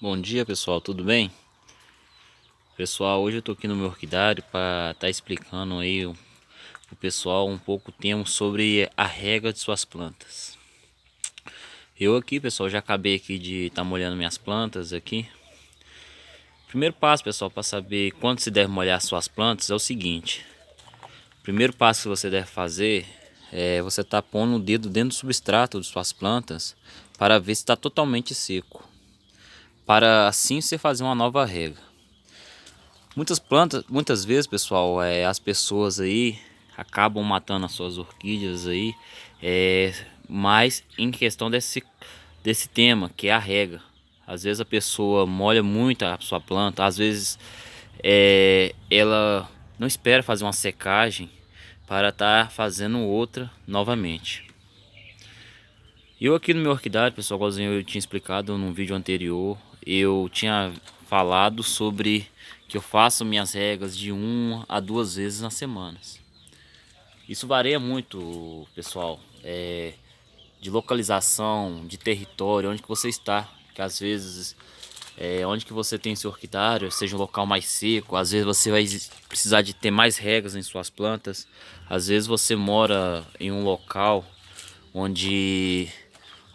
Bom dia pessoal, tudo bem? Pessoal, hoje eu tô aqui no meu orquidário para estar explicando aí o pessoal um pouco o tema sobre a rega de suas plantas. Eu aqui, pessoal, já acabei aqui de estar molhando minhas plantas aqui. Primeiro passo, pessoal, para saber quando se deve molhar suas plantas é o seguinte. O primeiro passo que você deve fazer é você tá pondo o dedo dentro do substrato de suas plantas para ver se está totalmente seco, para assim você fazer uma nova rega. Muitas plantas, muitas vezes, pessoal, as pessoas aí acabam matando as suas orquídeas aí, mas em questão desse tema, que é a rega. Às vezes a pessoa molha muito a sua planta, às vezes ela não espera fazer uma secagem para estar fazendo outra novamente. Eu aqui no meu orquidário, pessoal, igualzinho eu tinha explicado num vídeo anterior, eu tinha falado sobre que eu faço minhas regas de 1 a 2 vezes na semana. Isso varia muito, pessoal, de localização, de território, onde que você está. Que às vezes, onde que você tem seu orquidário, seja um local mais seco, às vezes você vai precisar de ter mais regas em suas plantas. Às vezes você mora em um local onde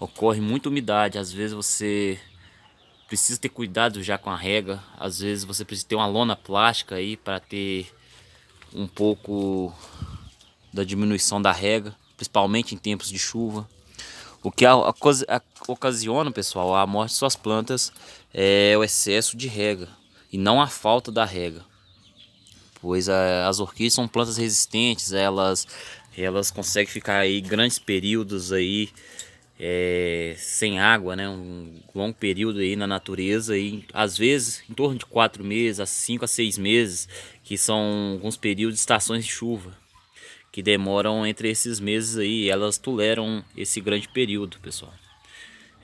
ocorre muita umidade, às vezes você precisa ter cuidado já com a rega, às vezes você precisa ter uma lona plástica aí para ter um pouco da diminuição da rega, principalmente em tempos de chuva. O que ocasiona, pessoal, a morte de suas plantas é o excesso de rega e não a falta da rega, pois as orquídeas são plantas resistentes, elas conseguem ficar aí grandes períodos aí sem água, né? Um longo período aí na natureza e às vezes em torno de 4 meses, a 5 a 6 meses, que são alguns períodos de estações de chuva que demoram entre esses meses aí, elas toleram esse grande período, pessoal.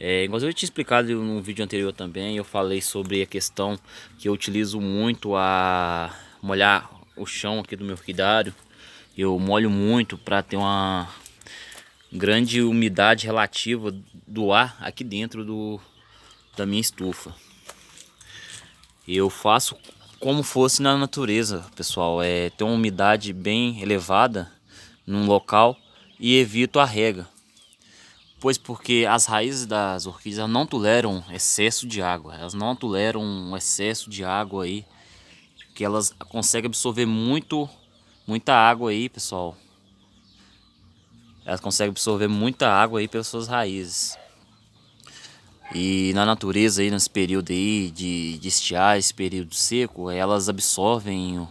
Igual eu tinha explicado no vídeo anterior também, eu falei sobre a questão que eu utilizo muito a molhar o chão aqui do meu orquidário. Eu molho muito para ter uma grande umidade relativa do ar aqui dentro da minha estufa. Eu faço como fosse na natureza, pessoal. Ter uma umidade bem elevada num local e evito a rega. Pois porque as raízes das orquídeas não toleram excesso de água. Elas não toleram um excesso de água aí, que elas conseguem absorver muita água aí, pessoal. Elas conseguem absorver muita água aí pelas suas raízes. E na natureza aí, nesse período aí de estiagem, esse período seco, elas absorvem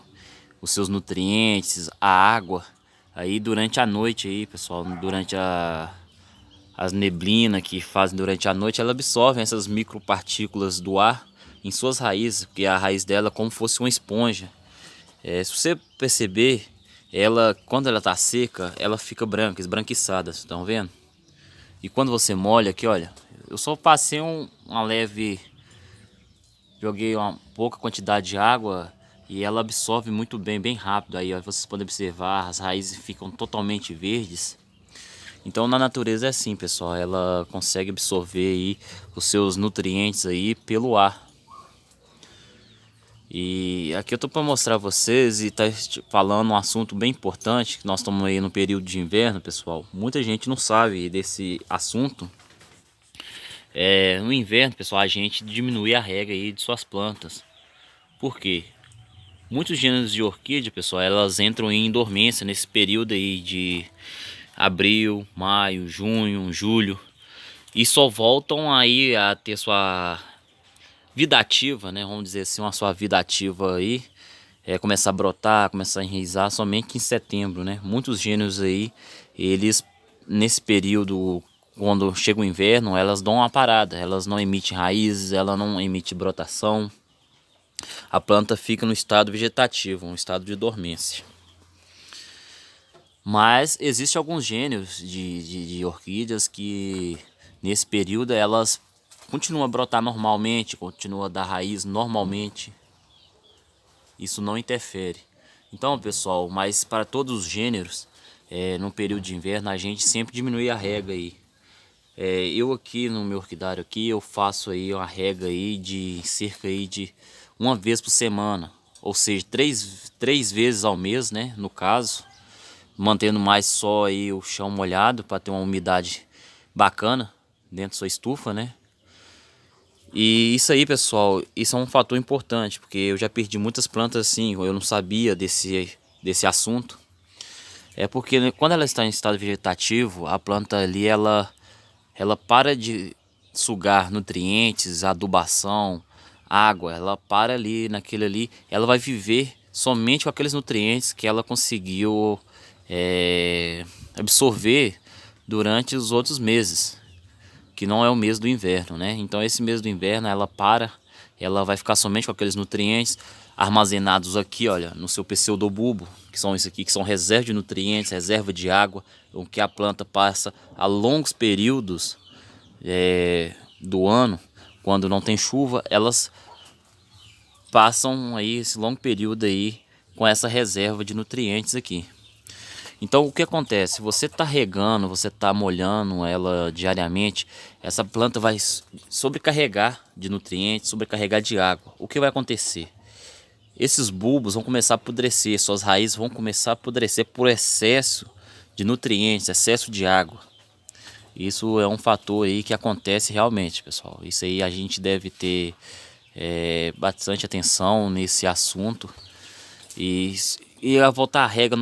os seus nutrientes, a água, aí durante a noite aí, pessoal, durante as neblinas que fazem durante a noite, ela absorve essas micropartículas do ar em suas raízes, porque a raiz dela é como se fosse uma esponja. Se você perceber, ela quando ela tá seca, ela fica branca, esbranquiçada, estão vendo? E quando você molha aqui, olha, eu só passei uma leve, joguei uma pouca quantidade de água e ela absorve muito bem, bem rápido. Aí ó, vocês podem observar, as raízes ficam totalmente verdes. Então na natureza é assim, pessoal, ela consegue absorver aí os seus nutrientes aí pelo ar. E aqui eu tô para mostrar a vocês e tá falando um assunto bem importante, que nós estamos aí no período de inverno, pessoal. Muita gente não sabe desse assunto. No inverno, pessoal, a gente diminui a rega aí de suas plantas. Por quê? Muitos gêneros de orquídea, pessoal, elas entram em dormência nesse período aí de abril, maio, junho, julho. E só voltam aí a ter sua vida ativa, né? Vamos dizer assim, uma sua vida ativa aí. Começar a brotar, começar a enraizar somente em setembro, né? Muitos gêneros aí, eles nesse período, quando chega o inverno, elas dão uma parada. Elas não emitem raízes, ela não emite brotação. A planta fica no estado vegetativo, um estado de dormência. Mas existem alguns gêneros de orquídeas que nesse período elas continuam a brotar normalmente, continuam a dar raiz normalmente. Isso não interfere. Então, pessoal, mas para todos os gêneros, no período de inverno a gente sempre diminui a rega aí. Eu aqui no meu orquidário aqui, eu faço aí uma rega aí de cerca aí de uma vez por semana, ou seja, três vezes ao mês, né, no caso, mantendo mais só aí o chão molhado para ter uma umidade bacana dentro da sua estufa, né? E isso aí, pessoal, isso é um fator importante, porque eu já perdi muitas plantas assim, eu não sabia desse assunto. É porque, né, quando ela está em estado vegetativo, a planta ali ela para de sugar nutrientes, adubação, água, ela para ali naquele ali, ela vai viver somente com aqueles nutrientes que ela conseguiu absorver durante os outros meses, que não é o mês do inverno, né? Então esse mês do inverno ela vai ficar somente com aqueles nutrientes armazenados aqui, olha, no seu pseudobulbo, que são isso aqui, que são reserva de nutrientes, reserva de água, o que a planta passa a longos períodos do ano, quando não tem chuva, elas passam aí esse longo período aí com essa reserva de nutrientes aqui. Então o que acontece? Você está regando, você está molhando ela diariamente, essa planta vai sobrecarregar de nutrientes, sobrecarregar de água. O que vai acontecer? Esses bulbos vão começar a apodrecer, suas raízes vão começar a apodrecer por excesso de nutrientes, excesso de água. Isso é um fator aí que acontece realmente, pessoal. Isso aí a gente deve ter bastante atenção nesse assunto. E a voltar à regra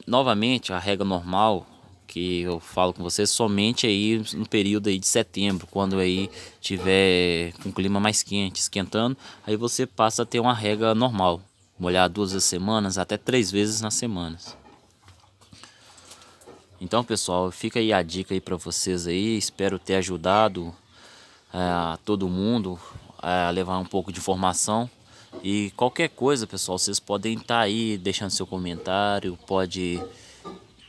novamente, a regra normal que eu falo com vocês, somente aí no período aí de setembro, quando aí tiver com um clima mais quente, esquentando, aí você passa a ter uma regra normal, molhar 2 semanas, até 3 vezes nas semanas. Então, pessoal, fica aí a dica aí para vocês aí, espero ter ajudado a todo mundo a levar um pouco de informação. E qualquer coisa, pessoal, vocês podem estar aí deixando seu comentário, pode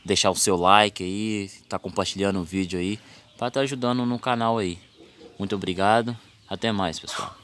deixar o seu like aí, tá compartilhando o vídeo aí, para estar ajudando no canal aí. Muito obrigado, até mais, pessoal.